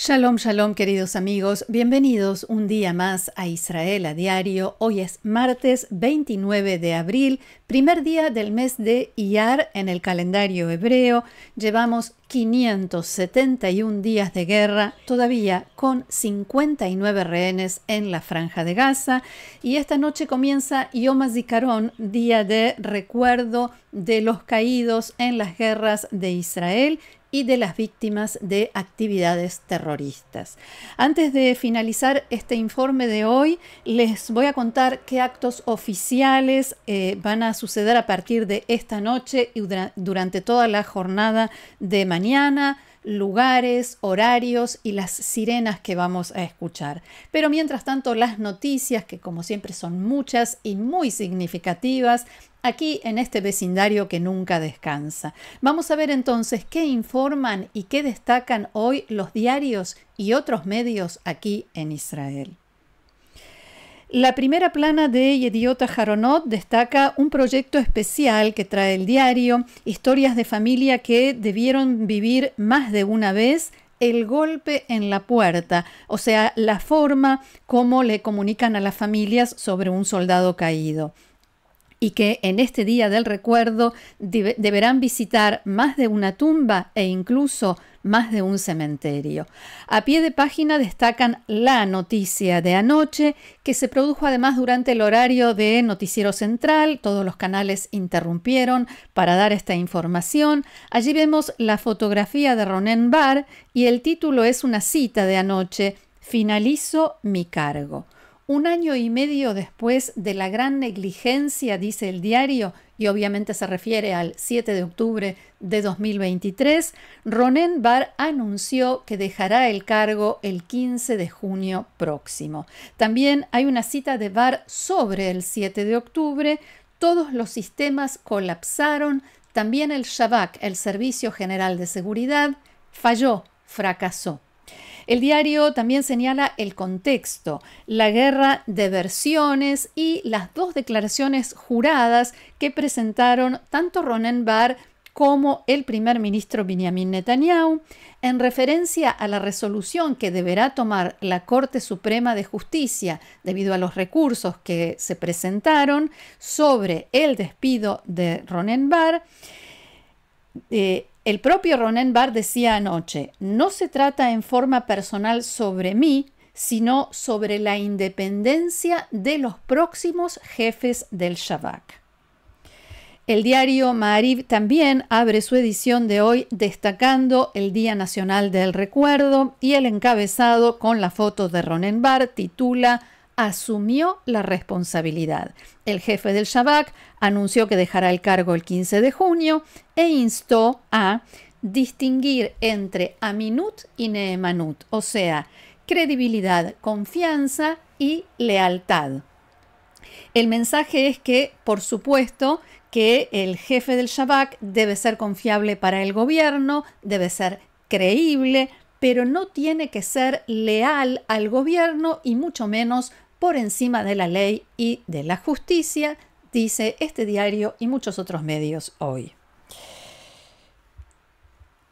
Shalom, shalom, queridos amigos. Bienvenidos un día más a Israel a Diario. Hoy es martes 29 de abril, primer día del mes de Iyar en el calendario hebreo. Llevamos 571 días de guerra, todavía con 59 rehenes en la Franja de Gaza. Y esta noche comienza Yom HaZikaron, día de recuerdo de los caídos en las guerras de Israel y de las víctimas de actividades terroristas. Antes de finalizar este informe de hoy, les voy a contar qué actos oficiales van a suceder a partir de esta noche y durante toda la jornada de mañana, lugares, horarios y las sirenas que vamos a escuchar. Pero mientras tanto, las noticias, que como siempre son muchas y muy significativas, aquí en este vecindario que nunca descansa. Vamos a ver entonces qué informan y qué destacan hoy los diarios y otros medios aquí en Israel. La primera plana de Yediot Aharonot destaca un proyecto especial que trae el diario, historias de familia que debieron vivir más de una vez el golpe en la puerta, o sea, la forma como le comunican a las familias sobre un soldado caído. Y que en este día del recuerdo deberán visitar más de una tumba e incluso más de un cementerio. A pie de página destacan la noticia de anoche, que se produjo además durante el horario de Noticiero Central. Todos los canales interrumpieron para dar esta información. Allí vemos la fotografía de Ronen Bar y el título es una cita de anoche: "Finalizo mi cargo". Un año y medio después de la gran negligencia, dice el diario, y obviamente se refiere al 7 de octubre de 2023, Ronen Bar anunció que dejará el cargo el 15 de junio próximo. También hay una cita de Bar sobre el 7 de octubre. Todos los sistemas colapsaron. También el Shabak, el Servicio General de Seguridad, falló, fracasó. El diario también señala el contexto, la guerra de versiones y las dos declaraciones juradas que presentaron tanto Ronen Bar como el primer ministro Benjamin Netanyahu en referencia a la resolución que deberá tomar la Corte Suprema de Justicia debido a los recursos que se presentaron sobre el despido de Ronen Bar. El propio Ronen Bar decía anoche: no se trata en forma personal sobre mí, sino sobre la independencia de los próximos jefes del Shabak. El diario Ma'ariv también abre su edición de hoy destacando el Día Nacional del Recuerdo, y el encabezado con la foto de Ronen Bar titula: asumió la responsabilidad. El jefe del Shabak anunció que dejará el cargo el 15 de junio e instó a distinguir entre aminut y neemanut, o sea, credibilidad, confianza y lealtad. El mensaje es que, por supuesto, que el jefe del Shabak debe ser confiable para el gobierno, debe ser creíble, pero no tiene que ser leal al gobierno y mucho menos por encima de la ley y de la justicia, dice este diario y muchos otros medios hoy.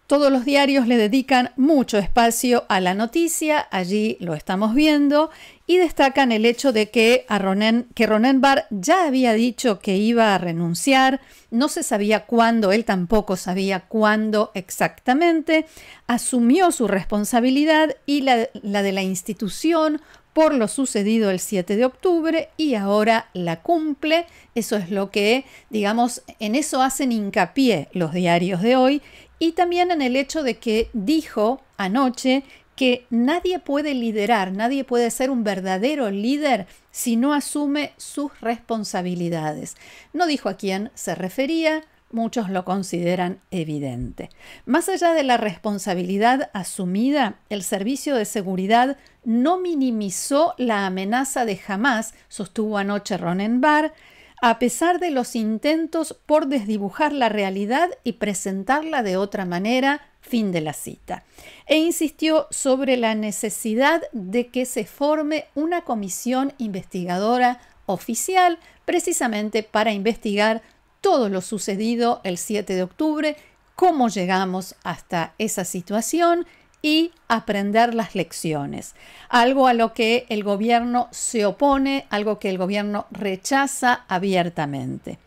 Todos los diarios le dedican mucho espacio a la noticia, allí lo estamos viendo, y destacan el hecho de que Ronen Bar ya había dicho que iba a renunciar. No se sabía cuándo, él tampoco sabía cuándo exactamente. Asumió su responsabilidad y la de la institución por lo sucedido el 7 de octubre y ahora la cumple. Eso es lo que, digamos, en eso hacen hincapié los diarios de hoy. Y también en el hecho de que dijo anoche que nadie puede liderar, nadie puede ser un verdadero líder si no asume sus responsabilidades. No dijo a quién se refería, muchos lo consideran evidente. Más allá de la responsabilidad asumida, el Servicio de Seguridad no minimizó la amenaza de Hamás, sostuvo anoche Ronen Bar, a pesar de los intentos por desdibujar la realidad y presentarla de otra manera, fin de la cita. E insistió sobre la necesidad de que se forme una comisión investigadora oficial, precisamente para investigar todo lo sucedido el 7 de octubre, cómo llegamos hasta esa situación y aprender las lecciones. Algo a lo que el gobierno se opone, algo que el gobierno rechaza abiertamente.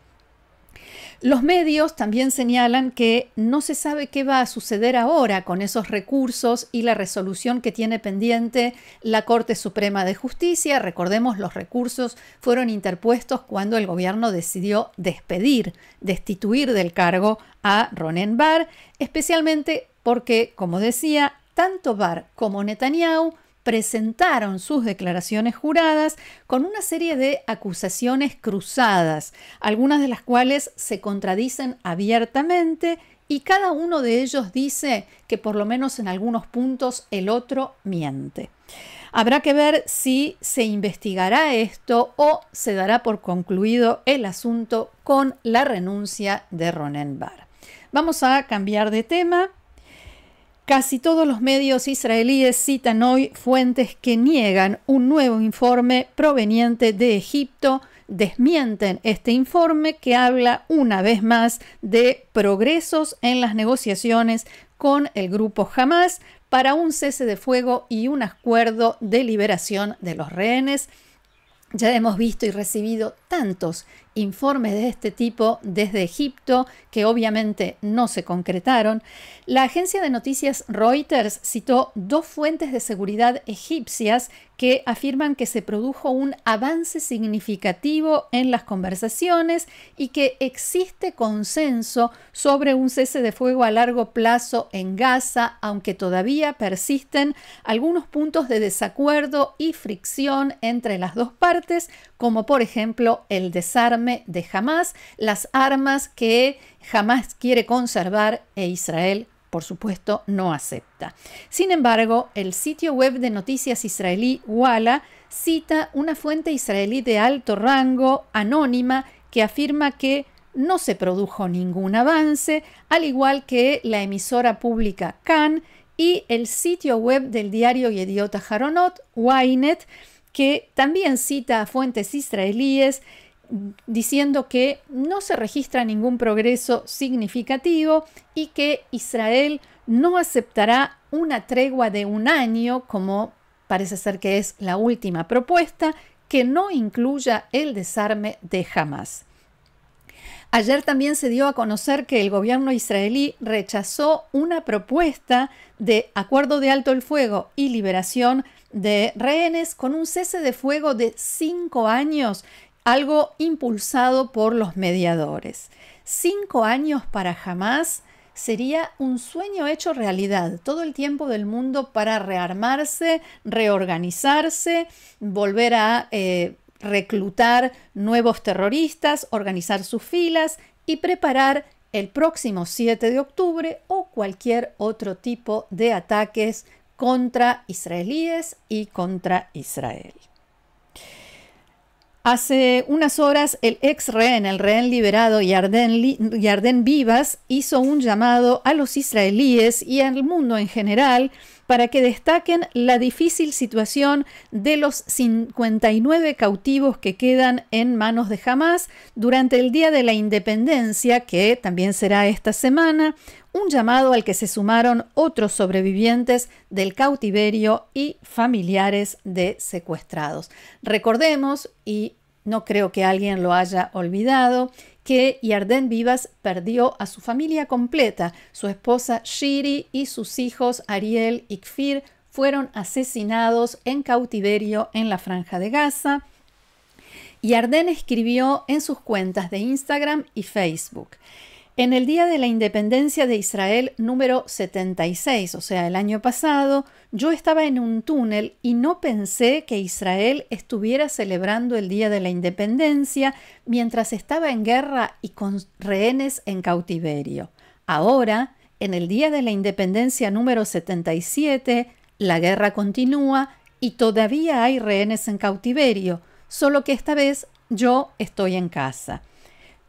Los medios también señalan que no se sabe qué va a suceder ahora con esos recursos y la resolución que tiene pendiente la Corte Suprema de Justicia. Recordemos, los recursos fueron interpuestos cuando el gobierno decidió destituir del cargo a Ronen Bar, especialmente porque, como decía, tanto Bar como Netanyahu presentaron sus declaraciones juradas con una serie de acusaciones cruzadas, algunas de las cuales se contradicen abiertamente y cada uno de ellos dice que por lo menos en algunos puntos el otro miente. Habrá que ver si se investigará esto o se dará por concluido el asunto con la renuncia de Ronen Bar. Vamos a cambiar de tema. Casi todos los medios israelíes citan hoy fuentes que niegan un nuevo informe proveniente de Egipto, desmienten este informe que habla una vez más de progresos en las negociaciones con el grupo Hamás para un cese de fuego y un acuerdo de liberación de los rehenes. Ya hemos visto y recibido tantos informes de este tipo desde Egipto que obviamente no se concretaron. La agencia de noticias Reuters citó dos fuentes de seguridad egipcias que afirman que se produjo un avance significativo en las conversaciones y que existe consenso sobre un cese de fuego a largo plazo en Gaza, aunque todavía persisten algunos puntos de desacuerdo y fricción entre las dos partes, como por ejemplo el desarme de Hamás, las armas que Hamás quiere conservar e Israel, por supuesto, no acepta. Sin embargo, el sitio web de noticias israelí Walla cita una fuente israelí de alto rango, anónima, que afirma que no se produjo ningún avance, al igual que la emisora pública Kan y el sitio web del diario Yediot Aharonot, Ynet, que también cita a fuentes israelíes diciendo que no se registra ningún progreso significativo y que Israel no aceptará una tregua de un año, como parece ser que es la última propuesta, que no incluya el desarme de Hamás. Ayer también se dio a conocer que el gobierno israelí rechazó una propuesta de acuerdo de alto el fuego y liberación de rehenes con un cese de fuego de 5 años, algo impulsado por los mediadores. 5 años para Hamás sería un sueño hecho realidad. Todo el tiempo del mundo para rearmarse, reorganizarse, volver a reclutar nuevos terroristas, organizar sus filas y preparar el próximo 7 de octubre o cualquier otro tipo de ataques contra israelíes y contra Israel. Hace unas horas el ex rehén, el rehén liberado Yarden Bibas, hizo un llamado a los israelíes y al mundo en general para que destaquen la difícil situación de los 59 cautivos que quedan en manos de Hamás durante el Día de la Independencia, que también será esta semana, un llamado al que se sumaron otros sobrevivientes del cautiverio y familiares de secuestrados. Recordemos, y no creo que alguien lo haya olvidado, que Yarden Bibas perdió a su familia completa. Su esposa Shiri y sus hijos Ariel y Kfir fueron asesinados en cautiverio en la Franja de Gaza. Yarden escribió en sus cuentas de Instagram y Facebook: en el Día de la Independencia de Israel número 76, o sea, el año pasado, yo estaba en un túnel y no pensé que Israel estuviera celebrando el Día de la Independencia mientras estaba en guerra y con rehenes en cautiverio. Ahora, en el Día de la Independencia número 77, la guerra continúa y todavía hay rehenes en cautiverio, solo que esta vez yo estoy en casa.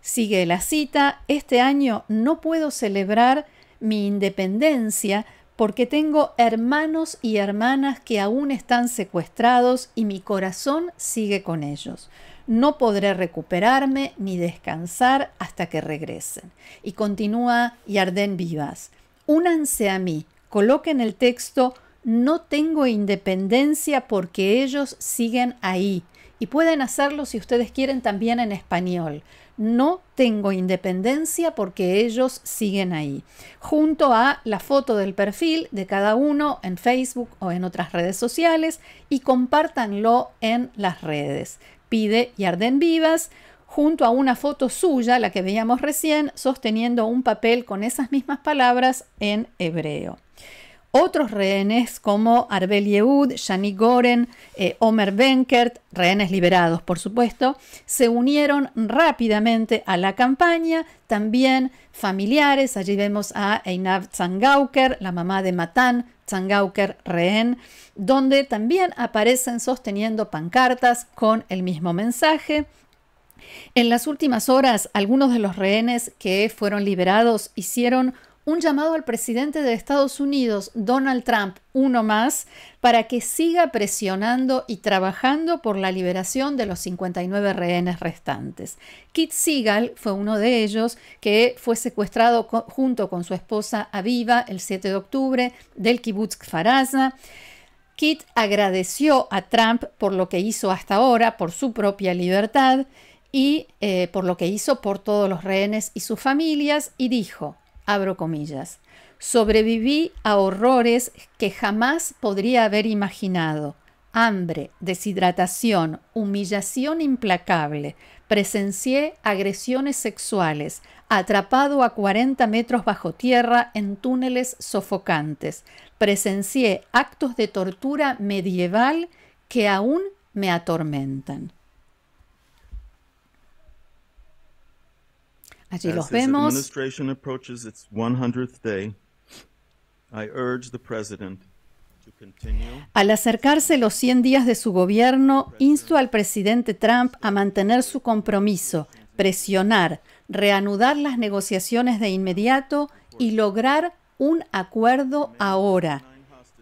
Sigue la cita: este año no puedo celebrar mi independencia porque tengo hermanos y hermanas que aún están secuestrados y mi corazón sigue con ellos. No podré recuperarme ni descansar hasta que regresen. Y continúa Yarden Bibas: únanse a mí, coloquen el texto "No tengo independencia porque ellos siguen ahí". Y pueden hacerlo si ustedes quieren también en español. "No tengo independencia porque ellos siguen ahí", junto a la foto del perfil de cada uno en Facebook o en otras redes sociales, y compártanlo en las redes. Pide Yarden Vivas, junto a una foto suya, la que veíamos recién, sosteniendo un papel con esas mismas palabras en hebreo. Otros rehenes como Arbel Yehud, Shani Goren, Omer Benkert, rehenes liberados por supuesto, se unieron rápidamente a la campaña. También familiares, allí vemos a Einav Zangauker, la mamá de Matan Zangauker, rehén, donde también aparecen sosteniendo pancartas con el mismo mensaje. En las últimas horas, algunos de los rehenes que fueron liberados hicieron un llamado al presidente de Estados Unidos, Donald Trump, uno más, para que siga presionando y trabajando por la liberación de los 59 rehenes restantes. Kit Sigal fue uno de ellos, que fue secuestrado junto con su esposa Aviva el 7 de octubre del kibutz Kfar Aza. Kit agradeció a Trump por lo que hizo hasta ahora, por su propia libertad y por lo que hizo por todos los rehenes y sus familias, y dijo, abro comillas, "Sobreviví a horrores que jamás podría haber imaginado. Hambre, deshidratación, humillación implacable. Presencié agresiones sexuales, atrapado a 40 metros bajo tierra en túneles sofocantes. Presencié actos de tortura medieval que aún me atormentan". Allí los vemos. Al acercarse los 100 días de su gobierno, insto al presidente Trump a mantener su compromiso, presionar, reanudar las negociaciones de inmediato y lograr un acuerdo ahora,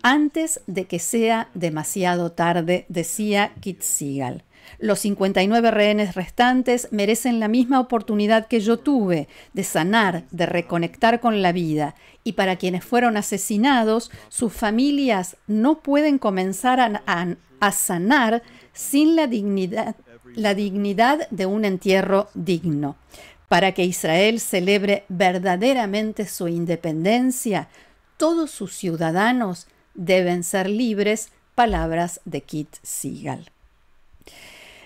antes de que sea demasiado tarde, decía Kit Sigal. Los 59 rehenes restantes merecen la misma oportunidad que yo tuve de sanar, de reconectar con la vida. Y para quienes fueron asesinados, sus familias no pueden comenzar a sanar sin la dignidad de un entierro digno. Para que Israel celebre verdaderamente su independencia, todos sus ciudadanos deben ser libres. Palabras de Kit Sigal.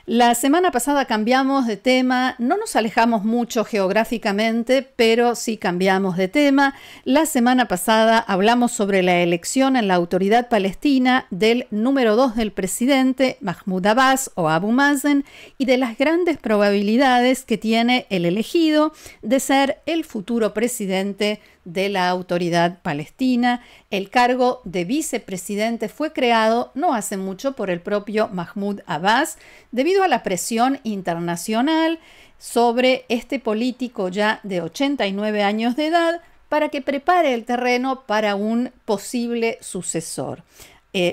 La semana pasada cambiamos de tema, no nos alejamos mucho geográficamente, pero sí cambiamos de tema. La semana pasada hablamos sobre la elección en la autoridad palestina del número 2 del presidente, Mahmoud Abbas o Abu Mazen, y de las grandes probabilidades que tiene el elegido de ser el futuro presidente de la autoridad palestina. El cargo de vicepresidente fue creado no hace mucho por el propio Mahmoud Abbas, debido a la presión internacional sobre este político ya de 89 años de edad para que prepare el terreno para un posible sucesor.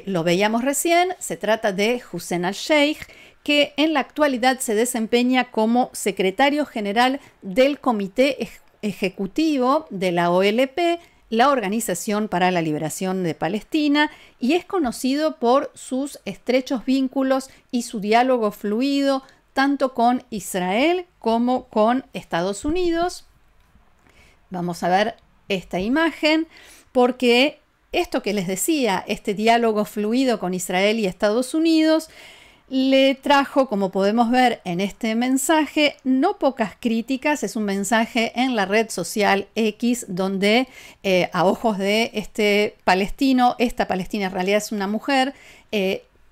Lo veíamos recién, se trata de Hussein al-Sheikh, que en la actualidad se desempeña como secretario general del Comité Ejecutivo de la OLP, la Organización para la Liberación de Palestina, y es conocido por sus estrechos vínculos y su diálogo fluido tanto con Israel como con Estados Unidos. Vamos a ver esta imagen, porque esto que les decía, este diálogo fluido con Israel y Estados Unidos, le trajo, como podemos ver en este mensaje, no pocas críticas. Es un mensaje en la red social X, donde a ojos de este palestino, esta palestina en realidad es una mujer,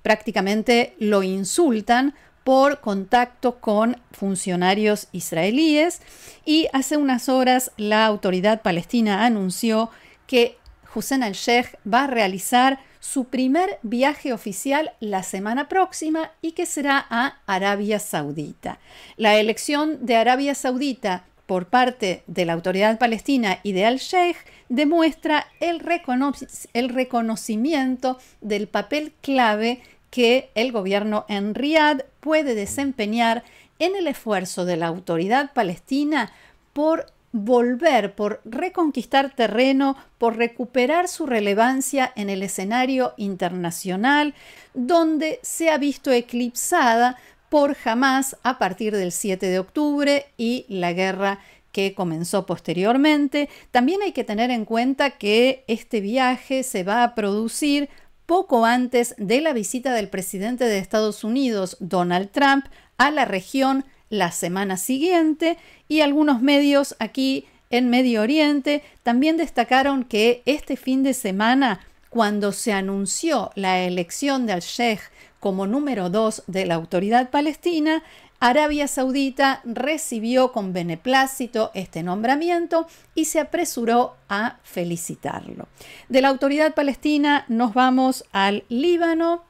prácticamente lo insultan por contacto con funcionarios israelíes. Y hace unas horas la autoridad palestina anunció que Hussein al-Sheikh va a realizar su primer viaje oficial la semana próxima y que será a Arabia Saudita. La elección de Arabia Saudita por parte de la autoridad palestina y de al-Sheikh demuestra el reconocimiento del papel clave que el gobierno en Riad puede desempeñar en el esfuerzo de la autoridad palestina por volver, por reconquistar terreno, por recuperar su relevancia en el escenario internacional, donde se ha visto eclipsada por Hamás a partir del 7 de octubre y la guerra que comenzó posteriormente. También hay que tener en cuenta que este viaje se va a producir poco antes de la visita del presidente de Estados Unidos, Donald Trump, a la región la semana siguiente, y algunos medios aquí en Medio Oriente también destacaron que este fin de semana, cuando se anunció la elección de al-Sheikh como número 2 de la autoridad palestina, Arabia Saudita recibió con beneplácito este nombramiento y se apresuró a felicitarlo. De la autoridad palestina nos vamos al Líbano.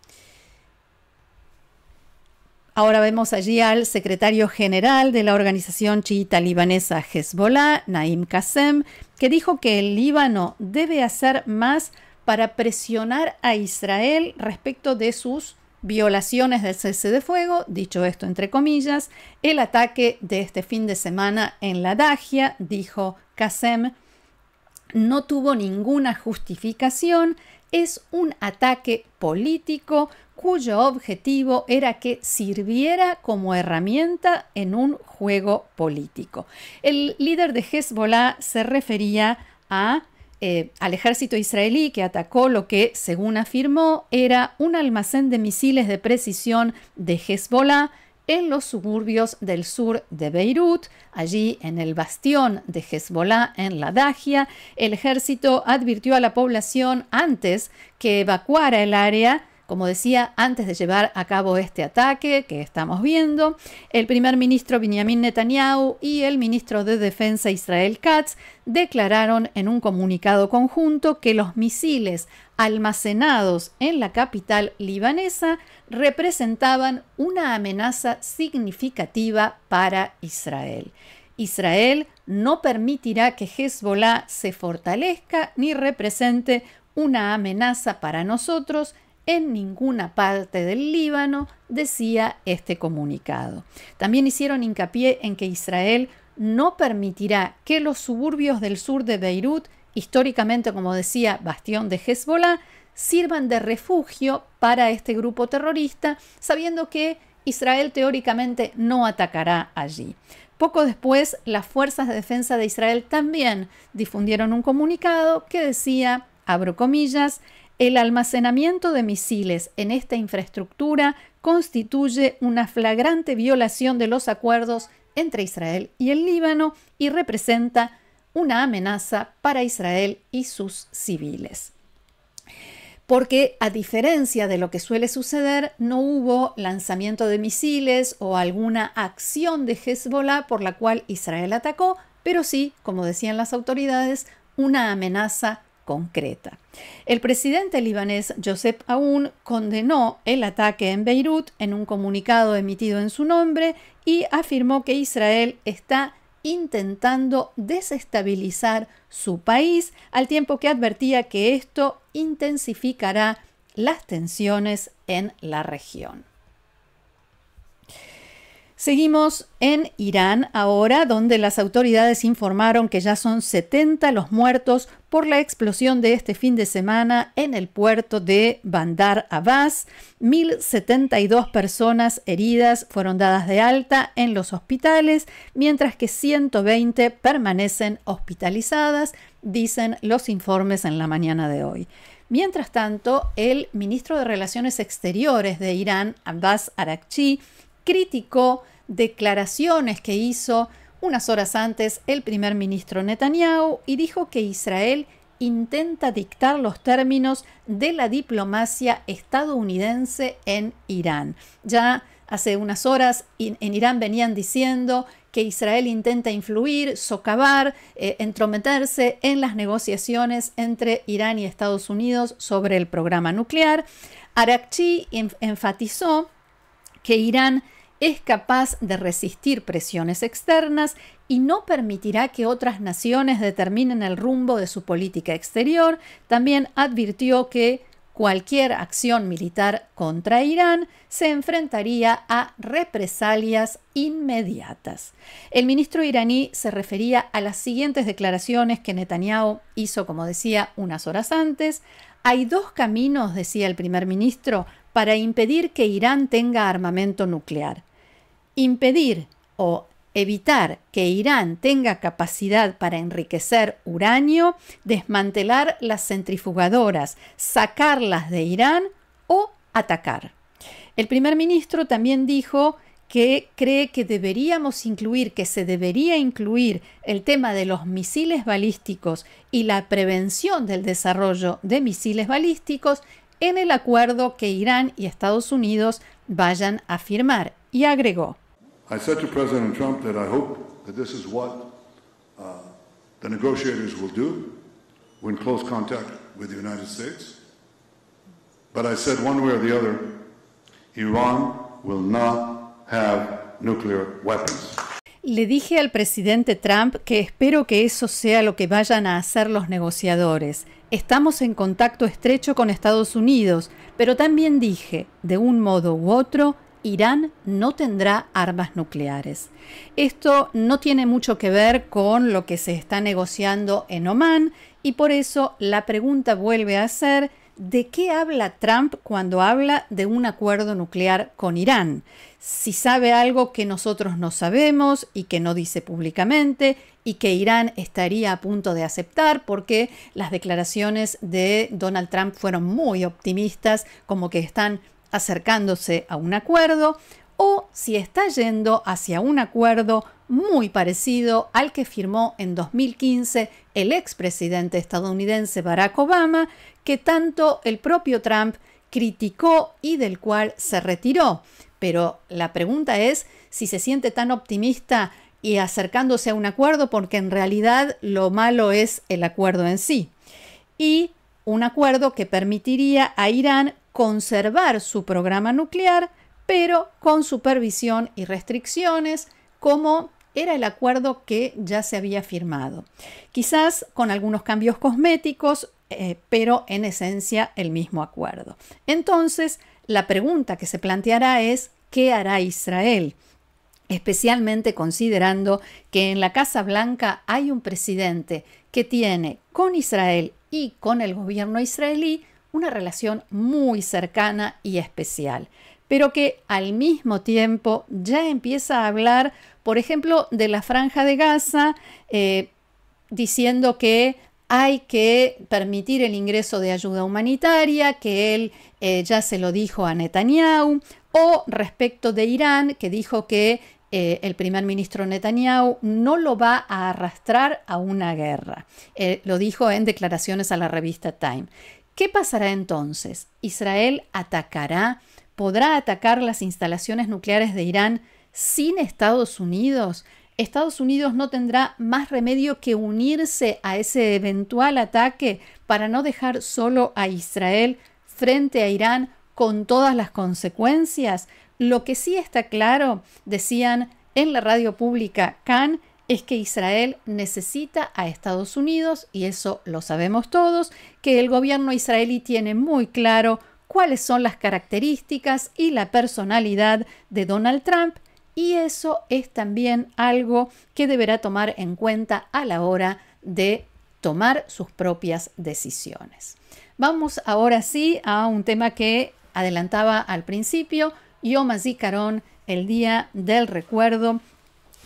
Ahora vemos allí al secretario general de la organización chiita libanesa Hezbollah, Naim Qassem, que dijo que el Líbano debe hacer más para presionar a Israel respecto de sus violaciones del cese de fuego, dicho esto entre comillas. El ataque de este fin de semana en la Dajia, dijo Qassem, no tuvo ninguna justificación, es un ataque político cuyo objetivo era que sirviera como herramienta en un juego político. El líder de Hezbollah se refería al ejército israelí que atacó lo que, según afirmó, era un almacén de misiles de precisión de Hezbollah en los suburbios del sur de Beirut. Allí, en el bastión de Hezbollah en la Dajia, el ejército advirtió a la población antes que evacuara el área. Como decía, antes de llevar a cabo este ataque que estamos viendo, el primer ministro Benjamin Netanyahu y el ministro de Defensa Israel Katz declararon en un comunicado conjunto que los misiles almacenados en la capital libanesa representaban una amenaza significativa para Israel. Israel no permitirá que Hezbollah se fortalezca ni represente una amenaza para nosotros en ninguna parte del Líbano, decía este comunicado. También hicieron hincapié en que Israel no permitirá que los suburbios del sur de Beirut, históricamente, como decía, bastión de Hezbollah, sirvan de refugio para este grupo terrorista, sabiendo que Israel teóricamente no atacará allí. Poco después, las fuerzas de defensa de Israel también difundieron un comunicado que decía, abro comillas, el almacenamiento de misiles en esta infraestructura constituye una flagrante violación de los acuerdos entre Israel y el Líbano y representa una amenaza para Israel y sus civiles. Porque, a diferencia de lo que suele suceder, no hubo lanzamiento de misiles o alguna acción de Hezbollah por la cual Israel atacó, pero sí, como decían las autoridades, una amenaza concreta. El presidente libanés Joseph Aoun condenó el ataque en Beirut en un comunicado emitido en su nombre y afirmó que Israel está intentando desestabilizar su país, al tiempo que advertía que esto intensificará las tensiones en la región. Seguimos en Irán ahora, donde las autoridades informaron que ya son 70 los muertos por la explosión de este fin de semana en el puerto de Bandar Abbas. 1.072 personas heridas fueron dadas de alta en los hospitales, mientras que 120 permanecen hospitalizadas, dicen los informes en la mañana de hoy. Mientras tanto, el ministro de Relaciones Exteriores de Irán, Abbas Araghchi, criticó declaraciones que hizo unas horas antes el primer ministro Netanyahu y dijo que Israel intenta dictar los términos de la diplomacia estadounidense en Irán. Ya hace unas horas en Irán venían diciendo que Israel intenta influir, socavar, entrometerse en las negociaciones entre Irán y Estados Unidos sobre el programa nuclear. Araghchi enfatizó que Irán es capaz de resistir presiones externas y no permitirá que otras naciones determinen el rumbo de su política exterior. También advirtió que cualquier acción militar contra Irán se enfrentaría a represalias inmediatas. El ministro iraní se refería a las siguientes declaraciones que Netanyahu hizo, como decía, unas horas antes. Hay dos caminos, decía el primer ministro, para impedir que Irán tenga armamento nuclear. Impedir o evitar que Irán tenga capacidad para enriquecer uranio, desmantelar las centrifugadoras, sacarlas de Irán o atacar. El primer ministro también dijo que cree que se debería incluir el tema de los misiles balísticos y la prevención del desarrollo de misiles balísticos en el acuerdo que Irán y Estados Unidos vayan a firmar. Y agregó: I said to President Trump that I hope that this is what the negotiators will do. We're in close contact with the United States. But I said one way or the other, Iran will not have nuclear weapons. Le dije al presidente Trump que espero que eso sea lo que vayan a hacer los negociadores. Estamos en contacto estrecho con Estados Unidos, pero también dije, de un modo u otro, Irán no tendrá armas nucleares. Esto no tiene mucho que ver con lo que se está negociando en Omán y por eso la pregunta vuelve a ser: ¿de qué habla Trump cuando habla de un acuerdo nuclear con Irán? Si sabe algo que nosotros no sabemos y que no dice públicamente y que Irán estaría a punto de aceptar, porque las declaraciones de Donald Trump fueron muy optimistas, como que están acercándose a un acuerdo, o si está yendo hacia un acuerdo muy parecido al que firmó en 2015 el expresidente estadounidense Barack Obama, que tanto el propio Trump criticó y del cual se retiró. Pero la pregunta es si se siente tan optimista y acercándose a un acuerdo, porque en realidad lo malo es el acuerdo en sí. Y un acuerdo que permitiría a Irán conservar su programa nuclear, pero con supervisión y restricciones, como era el acuerdo que ya se había firmado. Quizás con algunos cambios cosméticos, pero en esencia el mismo acuerdo. Entonces, la pregunta que se planteará es: ¿qué hará Israel? Especialmente considerando que en la Casa Blanca hay un presidente que tiene con Israel y con el gobierno israelí una relación muy cercana y especial, pero que al mismo tiempo ya empieza a hablar, por ejemplo, de la Franja de Gaza, diciendo que hay que permitir el ingreso de ayuda humanitaria, que él ya se lo dijo a Netanyahu, o respecto de Irán, que dijo que el primer ministro Netanyahu no lo va a arrastrar a una guerra. Lo dijo en declaraciones a la revista Time. ¿Qué pasará entonces? ¿Israel atacará? ¿Podrá atacar las instalaciones nucleares de Irán sin Estados Unidos? ¿Estados Unidos no tendrá más remedio que unirse a ese eventual ataque para no dejar solo a Israel frente a Irán con todas las consecuencias? Lo que sí está claro, decían en la radio pública Kan, es que Israel necesita a Estados Unidos, y eso lo sabemos todos, que el gobierno israelí tiene muy claro cuáles son las características y la personalidad de Donald Trump, y eso es también algo que deberá tomar en cuenta a la hora de tomar sus propias decisiones. Vamos ahora sí a un tema que adelantaba al principio, Yom HaZikaron, el día del recuerdo,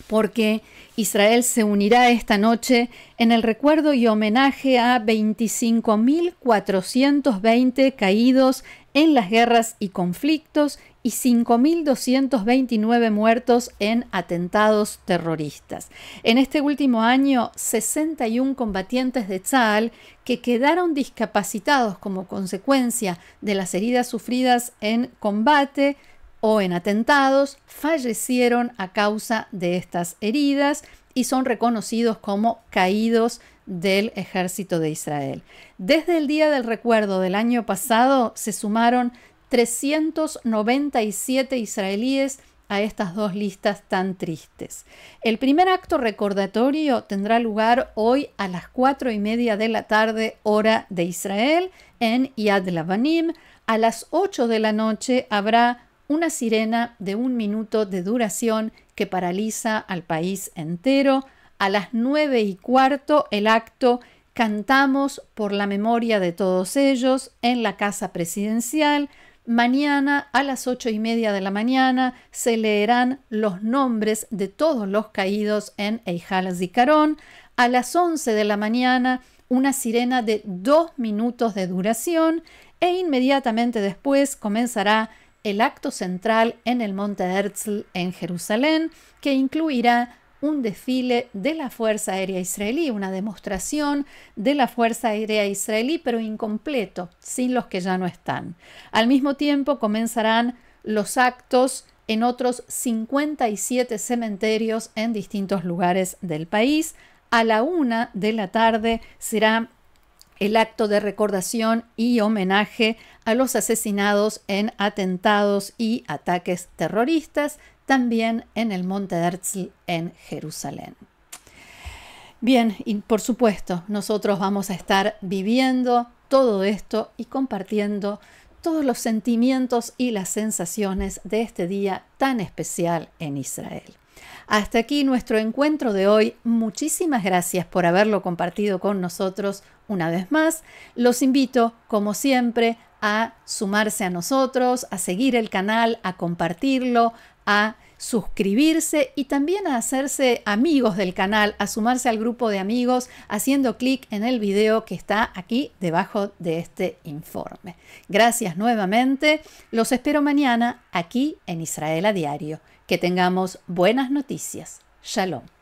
porque Israel se unirá esta noche en el recuerdo y homenaje a 25.420 caídos en las guerras y conflictos y 5.229 muertos en atentados terroristas. En este último año, 61 combatientes de Tzal que quedaron discapacitados como consecuencia de las heridas sufridas en combate o en atentados, fallecieron a causa de estas heridas y son reconocidos como caídos del ejército de Israel. Desde el Día del Recuerdo del año pasado se sumaron 397 israelíes a estas dos listas tan tristes. El primer acto recordatorio tendrá lugar hoy a las 4:30 de la tarde, hora de Israel, en Yad Lavanim. A las 8 de la noche habrá una sirena de 1 minuto de duración que paraliza al país entero. A las 9:15 el acto Cantamos por la memoria de todos ellos en la Casa Presidencial. Mañana a las 8:30 de la mañana se leerán los nombres de todos los caídos en Eijal Zikaron. A las 11 de la mañana una sirena de 2 minutos de duración e inmediatamente después comenzará el acto central en el Monte Herzl en Jerusalén, que incluirá un desfile de la Fuerza Aérea Israelí, una demostración de la Fuerza Aérea Israelí, pero incompleto, sin los que ya no están. Al mismo tiempo comenzarán los actos en otros 57 cementerios en distintos lugares del país. A la 1 de la tarde será el acto de recordación y homenaje a los asesinados en atentados y ataques terroristas, también en el Monte Herzl en Jerusalén. Bien, y por supuesto, nosotros vamos a estar viviendo todo esto y compartiendo todos los sentimientos y las sensaciones de este día tan especial en Israel. Hasta aquí nuestro encuentro de hoy. Muchísimas gracias por haberlo compartido con nosotros una vez más. Los invito, como siempre, a sumarse a nosotros, a seguir el canal, a compartirlo, a suscribirse y también a hacerse amigos del canal, a sumarse al grupo de amigos haciendo clic en el video que está aquí debajo de este informe. Gracias nuevamente. Los espero mañana aquí en Israel a Diario. Que tengamos buenas noticias. Shalom.